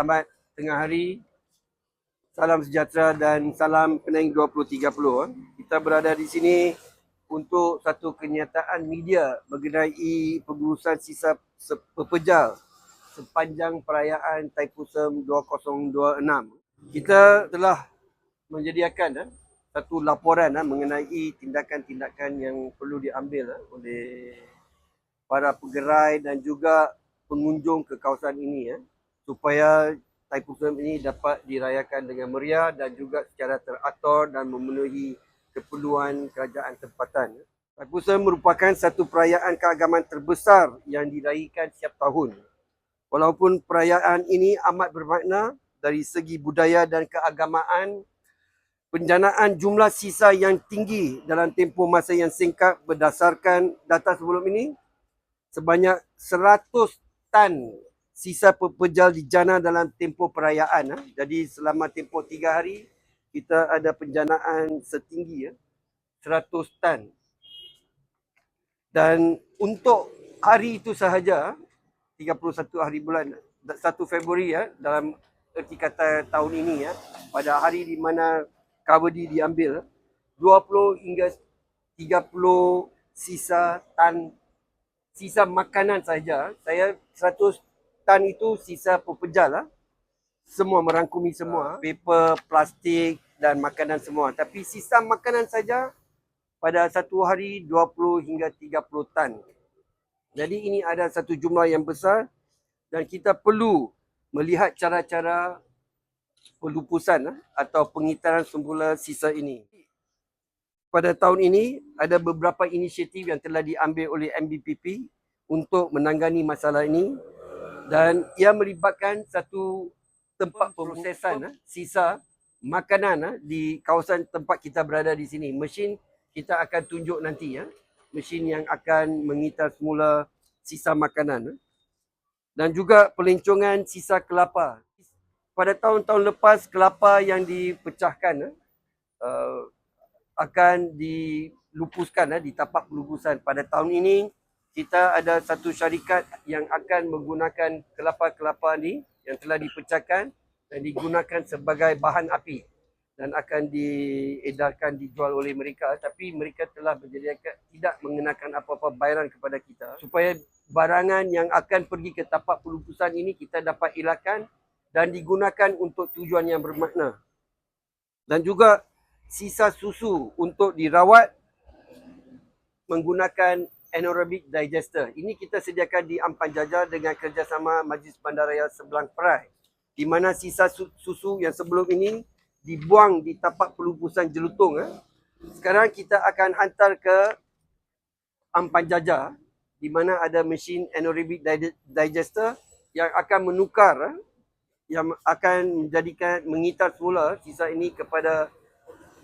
Selamat tengah hari, salam sejahtera dan salam Penang 2030. Kita berada di sini untuk satu kenyataan media mengenai pengurusan sisa pepejal sepanjang perayaan Thaipusam 2026. Kita telah menyediakan satu laporan mengenai tindakan-tindakan yang perlu diambil oleh para pegerai dan juga pengunjung ke kawasan ini supaya Thaipusam ini dapat dirayakan dengan meriah dan juga secara teratur dan memenuhi keperluan kerajaan tempatan. Thaipusam merupakan satu perayaan keagamaan terbesar yang diraihkan setiap tahun. Walaupun perayaan ini amat bermakna dari segi budaya dan keagamaan, penjanaan jumlah sisa yang tinggi dalam tempoh masa yang singkat berdasarkan data sebelum ini, sebanyak 100 tan sisa pepejal dijana dalam tempoh perayaan. Jadi selama tempoh 3 hari, kita ada penjanaan setinggi 100 tan. Dan untuk hari itu sahaja, 31 hari bulan 1 Februari dalam erti kata tahun ini pada hari di mana kabedi diambil, 20 hingga 30 sisa makanan saja. Saya 100 tan itu sisa pepejal semua, merangkumi semua, paper, plastik dan makanan semua. Tapi sisa makanan saja pada satu hari 20 hingga 30 tan. Jadi ini ada satu jumlah yang besar dan kita perlu melihat cara-cara pelupusan atau pengitaran semula sisa ini. Pada tahun ini, ada beberapa inisiatif yang telah diambil oleh MBPP untuk menangani masalah ini dan ia melibatkan satu tempat pemprosesan sisa makanan di kawasan tempat kita berada di sini. Mesin kita akan tunjuk nanti mesin yang akan mengitar semula sisa makanan dan juga pelancongan sisa kelapa. Pada tahun-tahun lepas, kelapa yang dipecahkan akan dilupuskan di tapak pelupusan. Pada tahun ini kita ada satu syarikat yang akan menggunakan kelapa-kelapa ni yang telah dipecahkan dan digunakan sebagai bahan api dan akan diedarkan, dijual oleh mereka, tapi mereka telah menyediakan tidak mengenakan apa-apa bayaran kepada kita supaya barangan yang akan pergi ke tapak pelupusan ini kita dapat elakkan dan digunakan untuk tujuan yang bermakna. Dan juga sisa susu untuk dirawat menggunakan anaerobic digester. Ini kita sediakan di Ampan Jaja dengan kerjasama Majlis Bandaraya Sebelang Perai, di mana sisa susu yang sebelum ini dibuang di tapak pelupusan Jelutong. Sekarang kita akan hantar ke Ampan Jaja, di mana ada mesin anaerobic digester yang akan menukar, yang akan menjadikan mengitar semula sisa ini kepada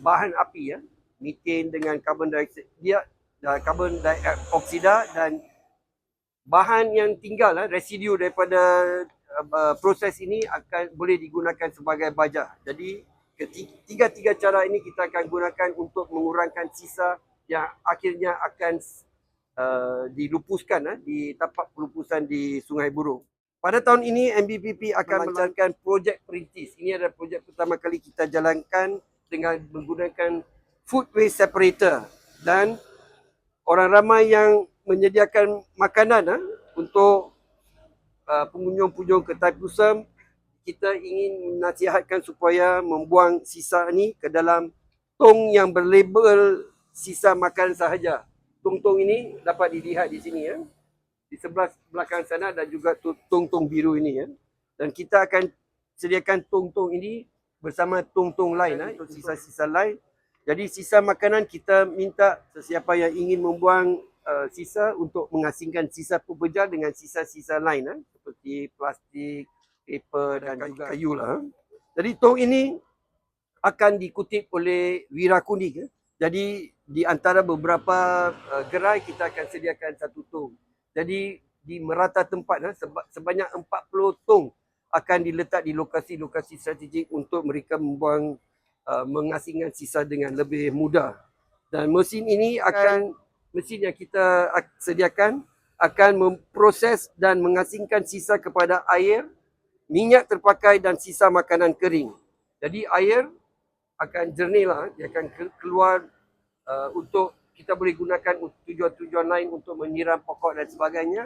bahan api meten dengan karbon dioksida dan bahan yang tinggal residu daripada proses ini akan boleh digunakan sebagai baja. Jadi tiga cara ini kita akan gunakan untuk mengurangkan sisa yang akhirnya akan dilupuskan di tapak pelupusan di Sungai Buruh. Pada tahun ini MBPP akan melancarkan projek perintis. Ini adalah projek pertama kali kita jalankan dengan menggunakan food waste separator dan orang ramai yang menyediakan makanan untuk pengunjung-pengunjung ke Thaipusam. Kita ingin menasihatkan supaya membuang sisa ni ke dalam tong yang berlabel sisa makan sahaja. Tong-tong ini dapat dilihat di sini di sebelah belakang sana dan juga tong-tong biru ini dan kita akan sediakan tong-tong ini bersama tong-tong lain untuk sisa-sisa lain. Jadi sisa makanan kita minta sesiapa yang ingin membuang sisa untuk mengasingkan sisa pepejal dengan sisa-sisa lain seperti plastik, paper dan juga kayu lah. Jadi tong ini akan dikutip oleh Wirakuning. Jadi di antara beberapa gerai kita akan sediakan satu tong. Jadi di merata tempat sebanyak 40 tong akan diletak di lokasi-lokasi strategik untuk mereka membuang mengasingkan sisa dengan lebih mudah. Dan mesin ini mesin yang kita sediakan akan memproses dan mengasingkan sisa kepada air minyak terpakai dan sisa makanan kering. Jadi air akan jernih lah, dia akan keluar untuk kita boleh gunakan tujuan-tujuan lain untuk menyiram pokok dan sebagainya.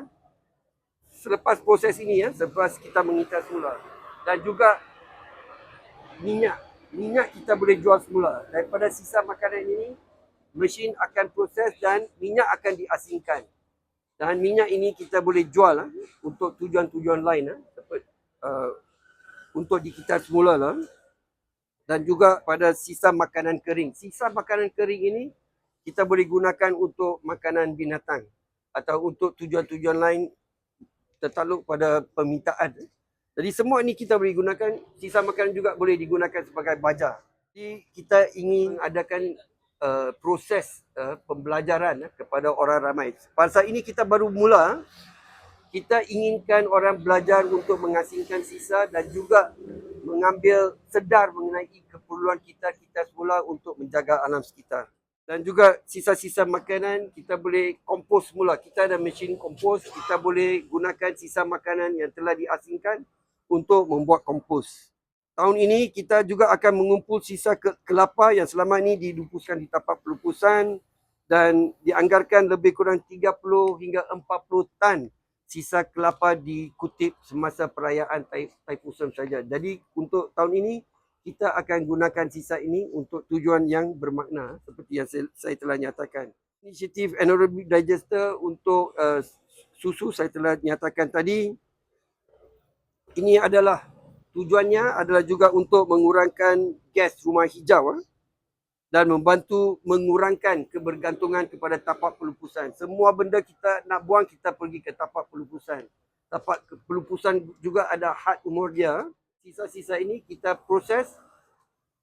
Selepas proses ini selepas kita mengitas semula. Dan juga minyak kita boleh jual semula. Daripada sisa makanan ini, mesin akan proses dan minyak akan diasingkan. Dan minyak ini kita boleh jual untuk tujuan-tujuan lain seperti untuk dikitas semula lah. Dan juga pada sisa makanan kering. Sisa makanan kering ini kita boleh gunakan untuk makanan binatang atau untuk tujuan-tujuan lain tertakluk pada permintaan. Jadi semua ini kita boleh gunakan, sisa makanan juga boleh digunakan sebagai baja. Jadi kita ingin adakan proses pembelajaran kepada orang ramai. Pada saat ini kita baru mula, kita inginkan orang belajar untuk mengasingkan sisa dan juga mengambil sedar mengenai keperluan kita semula untuk menjaga alam sekitar. Dan juga sisa-sisa makanan kita boleh kompos semula. Kita ada mesin kompos, kita boleh gunakan sisa makanan yang telah diasingkan untuk membuat kompos. Tahun ini kita juga akan mengumpul sisa kelapa yang selama ini dilupuskan di tapak pelupusan dan dianggarkan lebih kurang 30 hingga 40 tan sisa kelapa dikutip semasa perayaan Thaipusam saja. Jadi untuk tahun ini kita akan gunakan sisa ini untuk tujuan yang bermakna seperti yang saya telah nyatakan. Inisiatif anaerobic digester untuk susu saya telah nyatakan tadi. Ini adalah tujuannya adalah juga untuk mengurangkan gas rumah hijau dan membantu mengurangkan kebergantungan kepada tapak pelupusan. Semua benda kita nak buang, kita pergi ke tapak pelupusan. Tapak pelupusan juga ada had umur dia. Sisa-sisa ini kita proses.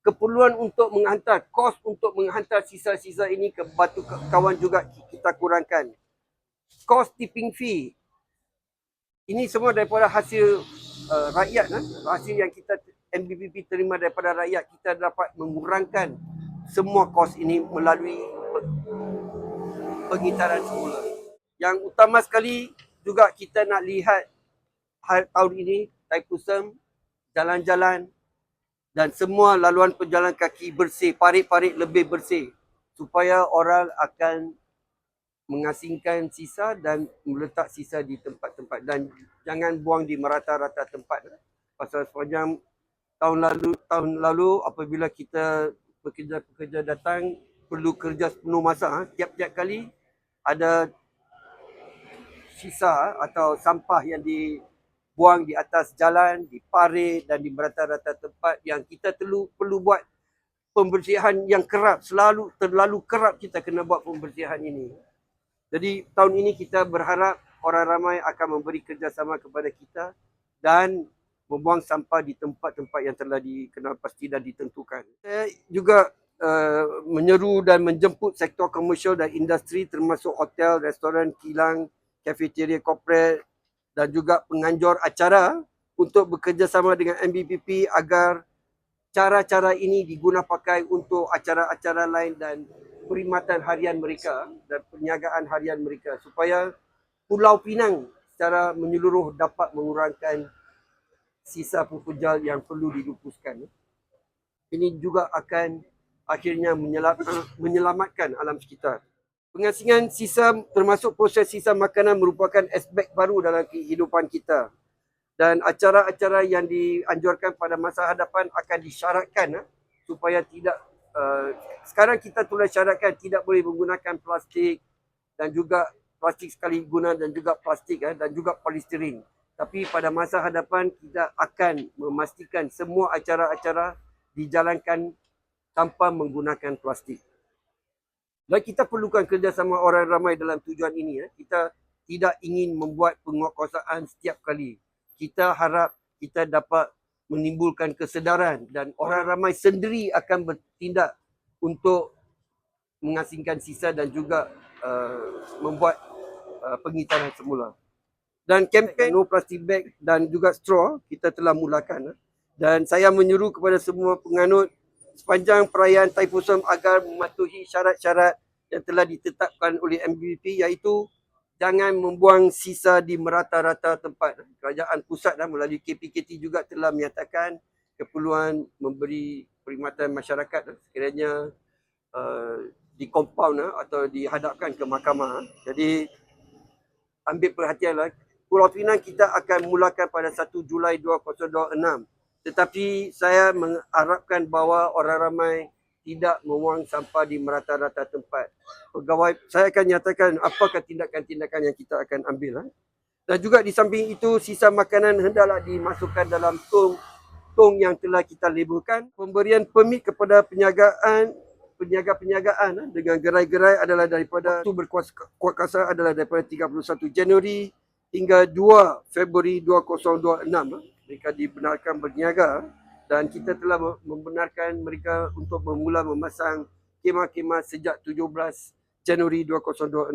Keperluan untuk menghantar, kos untuk menghantar sisa-sisa ini ke batu kawan juga kita kurangkan. Kos tipping fee. Ini semua daripada hasil rakyat. Hasil yang kita MBPP terima daripada rakyat, kita dapat mengurangkan semua kos ini melalui pengitaran semula. Yang utama sekali juga kita nak lihat tahun ini Thaipusam, jalan-jalan dan semua laluan pejalan kaki bersih, parit-parit lebih bersih supaya orang akan mengasingkan sisa dan meletak sisa di tempat-tempat dan jangan buang di merata-rata tempat. Pasal sepanjang tahun lalu apabila kita pekerja-pekerja datang perlu kerja sepenuh masa, tiap-tiap kali ada sisa atau sampah yang dibuang di atas jalan, di parit dan di merata-rata tempat yang kita perlu buat pembersihan yang kerap, terlalu kerap kita kena buat pembersihan ini. Jadi tahun ini kita berharap orang ramai akan memberi kerjasama kepada kita dan membuang sampah di tempat-tempat yang telah dikenal pasti dan ditentukan. Saya juga menyeru dan menjemput sektor komersial dan industri termasuk hotel, restoran, kilang, kafeteria korporat dan juga penganjur acara untuk bekerjasama dengan MBPP agar cara-cara ini diguna pakai untuk acara-acara lain dan perkhidmatan harian mereka dan perniagaan harian mereka supaya Pulau Pinang secara menyeluruh dapat mengurangkan sisa pupujal yang perlu dilupuskan. Ini juga akan akhirnya menyelamatkan alam sekitar. Pengasingan sisa termasuk proses sisa makanan merupakan aspek baru dalam kehidupan kita. Dan acara-acara yang dianjurkan pada masa hadapan akan disyaratkan supaya tidak sekarang kita tulis syaratkan tidak boleh menggunakan plastik dan juga plastik sekali guna dan juga plastik dan juga polistiren. Tapi pada masa hadapan kita akan memastikan semua acara-acara dijalankan tanpa menggunakan plastik. Dan kita perlukan kerjasama orang ramai dalam tujuan ini. Kita tidak ingin membuat penguatkuasaan setiap kali. Kita harap kita dapat menimbulkan kesedaran dan orang ramai sendiri akan bertindak untuk mengasingkan sisa dan juga membuat pengitaran semula. Dan kempen no plastic bag dan juga straw kita telah mulakan. Dan saya menyuruh kepada semua penganut sepanjang perayaan Thaipusam agar mematuhi syarat-syarat yang telah ditetapkan oleh MBPP iaitu jangan membuang sisa di merata-rata tempat. Kerajaan pusat melalui KPKT juga telah menyatakan keperluan memberi perkhidmatan masyarakat sekiranya di compound atau dihadapkan ke mahkamah. Jadi ambil perhatianlah. Pulau Pinang kita akan mulakan pada 1 Julai 2026. Tetapi saya mengharapkan bahawa orang ramai tidak membuang sampah di merata-rata tempat. Pegawai, saya akan nyatakan apakah tindakan-tindakan yang kita akan ambil. Dan juga di samping itu, sisa makanan hendaklah dimasukkan dalam tong yang telah kita labelkan. Pemberian permit kepada penyagaan dengan gerai-gerai adalah daripada waktu berkuasa adalah daripada 31 Januari hingga 2 Februari 2026. Mereka dibenarkan berniaga dan kita telah membenarkan mereka untuk bermula memasang kemah-kemah sejak 17 Januari 2026.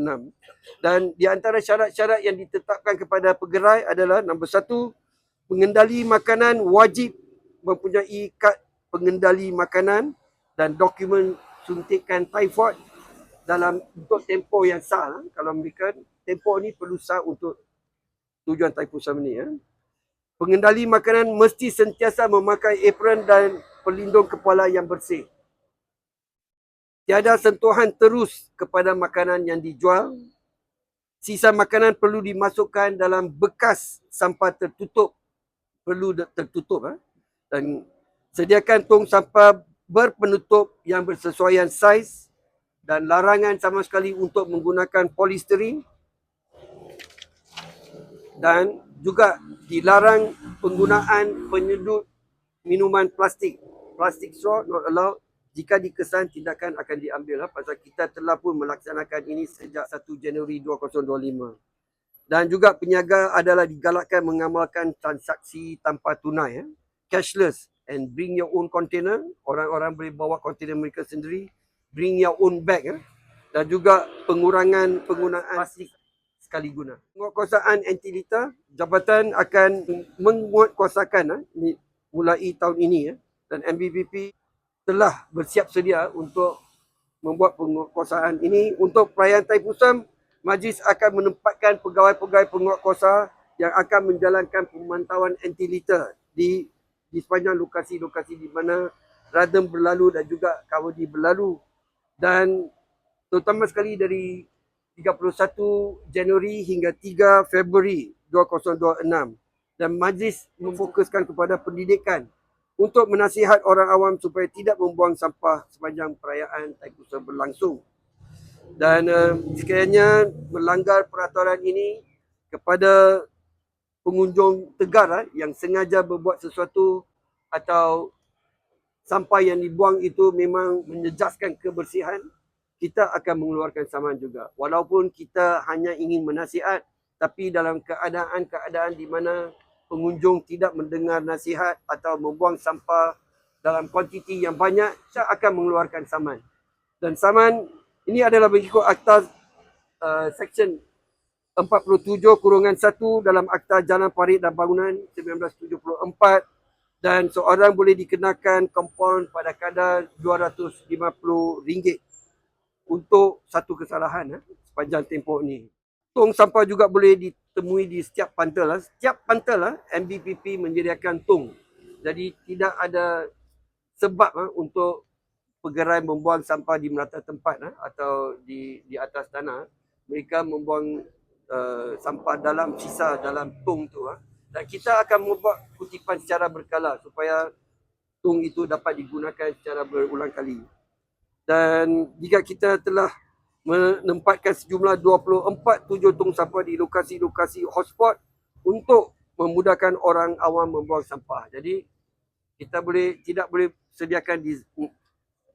Dan di antara syarat-syarat yang ditetapkan kepada pegerai adalah nombor 1, pengendali makanan wajib mempunyai kad pengendali makanan dan dokumen suntikan typhoid dalam untuk tempoh yang sah. Kalau mereka tempoh ni perlu sah untuk tujuan typhoid sama ni. Pengendali makanan mesti sentiasa memakai apron dan pelindung kepala yang bersih. Tiada sentuhan terus kepada makanan yang dijual. Sisa makanan perlu dimasukkan dalam bekas sampah tertutup. Perlu tertutup. Dan sediakan tong sampah berpenutup yang bersesuaian saiz dan larangan sama sekali untuk menggunakan polistirin dan juga dilarang penggunaan penyedut minuman plastik. Plastic straw not allowed. Jika dikesan, tindakan akan diambil pasal kita telah pun melaksanakan ini sejak 1 Januari 2025. Dan juga peniaga adalah digalakkan mengamalkan transaksi tanpa tunai, cashless, and bring your own container. Orang-orang boleh bawa kontainer mereka sendiri. Bring your own bag. Dan juga pengurangan penggunaan plastik sekali guna. Penguatkuasaan anti litter, jabatan akan menguatkuasakan mulai tahun ini dan MBPP telah bersiap sedia untuk membuat penguatkuasaan ini. Untuk perayaan Thaipusam, Majlis akan menempatkan pegawai-pegawai penguatkuasa yang akan menjalankan pemantauan anti litter di sepanjang lokasi-lokasi di mana Radem berlalu dan juga Kawadi berlalu. Dan terutama sekali dari 31 Januari hingga 3 Februari 2026. Dan majlis memfokuskan kepada pendidikan untuk menasihat orang awam supaya tidak membuang sampah sepanjang perayaan Thaipusam berlangsung. Dan sekiranya melanggar peraturan ini kepada pengunjung tegar yang sengaja berbuat sesuatu atau sampah yang dibuang itu memang menjejaskan kebersihan, kita akan mengeluarkan saman juga. Walaupun kita hanya ingin menasihat, tapi dalam keadaan di mana pengunjung tidak mendengar nasihat atau membuang sampah dalam kuantiti yang banyak, saya akan mengeluarkan saman. Dan saman ini adalah mengikut Akta Seksyen 47-1 dalam Akta Jalan Parit dan Bangunan 1974, dan seorang boleh dikenakan kompaun pada kadar RM250 untuk satu kesalahan sepanjang tempoh ni. Tong sampah juga boleh ditemui di setiap pantel. Setiap pantel MBPP menyediakan tong. Jadi tidak ada sebab untuk pegerai membuang sampah di merata tempat atau di atas tanah. Mereka membuang sampah dalam sisa dalam tong tu. Dan kita akan membuat kutipan secara berkala supaya tong itu dapat digunakan secara berulang kali. Dan jika kita telah menempatkan sejumlah 24 tong sampah di lokasi-lokasi hotspot untuk memudahkan orang awam membuang sampah. Jadi kita tidak boleh sediakan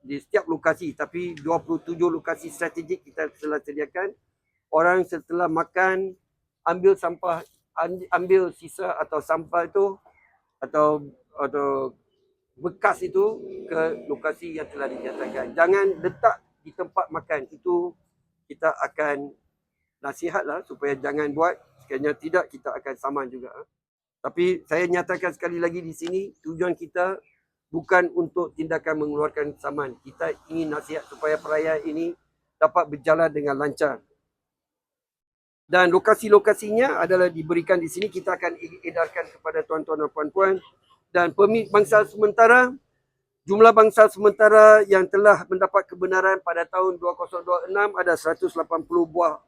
di setiap lokasi, tapi 27 lokasi strategik kita telah sediakan. Orang setelah makan ambil sampah, ambil sisa atau sampah itu atau bekas itu ke lokasi yang telah dinyatakan. Jangan letak di tempat makan. Itu kita akan nasihatlah supaya jangan buat. Sekiranya tidak, kita akan saman juga. Tapi saya nyatakan sekali lagi di sini, tujuan kita bukan untuk tindakan mengeluarkan saman. Kita ingin nasihat supaya perayaan ini dapat berjalan dengan lancar. Dan lokasi-lokasinya adalah diberikan di sini. Kita akan edarkan kepada tuan-tuan dan puan-puan. Dan permit bangsal sementara, jumlah bangsal sementara yang telah mendapat kebenaran pada tahun 2026 ada 180 buah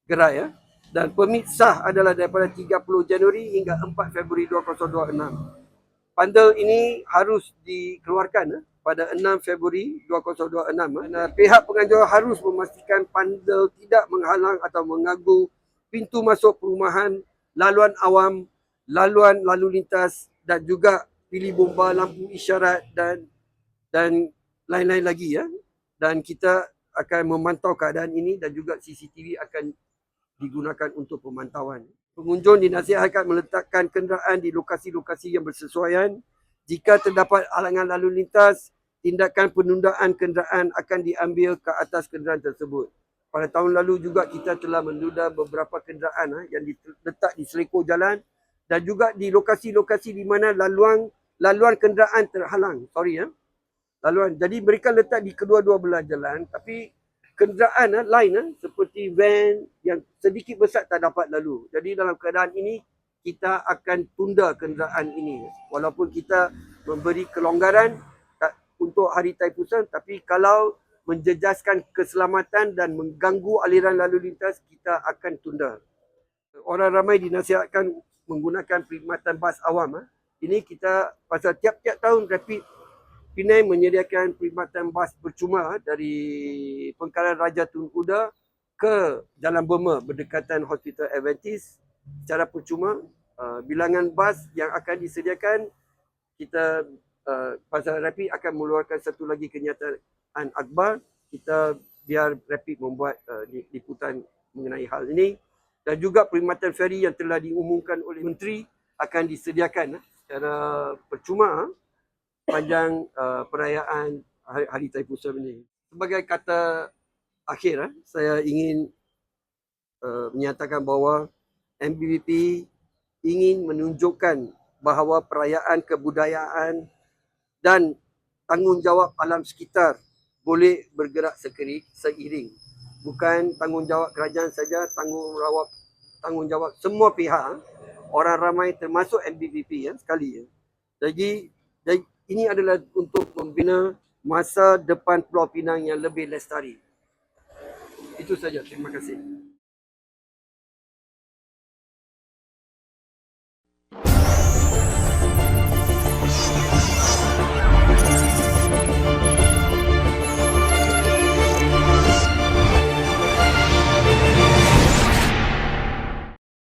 gerai. Ya. Dan permit sah adalah daripada 30 Januari hingga 4 Februari 2026. Pandal ini harus dikeluarkan pada 6 Februari 2026. Dan pihak penganjur harus memastikan pandal tidak menghalang atau mengganggu pintu masuk perumahan, laluan awam, laluan lalu lintas dan juga pilih bomba lampu isyarat dan lain-lain lagi ya. Dan kita akan memantau keadaan ini dan juga CCTV akan digunakan untuk pemantauan. Pengunjung dinasihatkan meletakkan kenderaan di lokasi-lokasi yang bersesuaian. Jika terdapat halangan lalu lintas, tindakan penundaan kenderaan akan diambil ke atas kenderaan tersebut. Pada tahun lalu juga kita telah menunda beberapa kenderaan yang diletak di selekor jalan dan juga di lokasi-lokasi di mana laluan kenderaan terhalang. Laluan. Jadi mereka letak di kedua-dua belah jalan, tapi kenderaan lain seperti van yang sedikit besar tak dapat lalu. Jadi dalam keadaan ini kita akan tunda kenderaan ini walaupun kita memberi kelonggaran untuk hari Taipusan, tapi kalau menjejaskan keselamatan dan mengganggu aliran lalu lintas kita akan tunda. Orang ramai dinasihatkan menggunakan perkhidmatan bas awam. Ini kita pasal tiap-tiap tahun Rapid Penang menyediakan perkhidmatan bas percuma dari Pangkalan Raja Tun Kuda ke Jalan Burma berdekatan Hospital Adventist secara percuma. Bilangan bas yang akan disediakan, kita pasal Rapid akan mengeluarkan satu lagi kenyataan akhbar. Kita biar Rapid membuat liputan mengenai hal ini. Dan juga perkhidmatan feri yang telah diumumkan oleh Menteri akan disediakan secara percuma panjang perayaan Hari Taipusan ini. Sebagai kata akhir, saya ingin menyatakan bahawa MBBP ingin menunjukkan bahawa perayaan kebudayaan dan tanggungjawab alam sekitar boleh bergerak seiring. Bukan tanggungjawab kerajaan saja, tanggungjawab semua pihak, orang ramai termasuk MBBP sekali. Jadi ini adalah untuk membina masa depan Pulau Pinang yang lebih lestari. Itu saja. Terima kasih.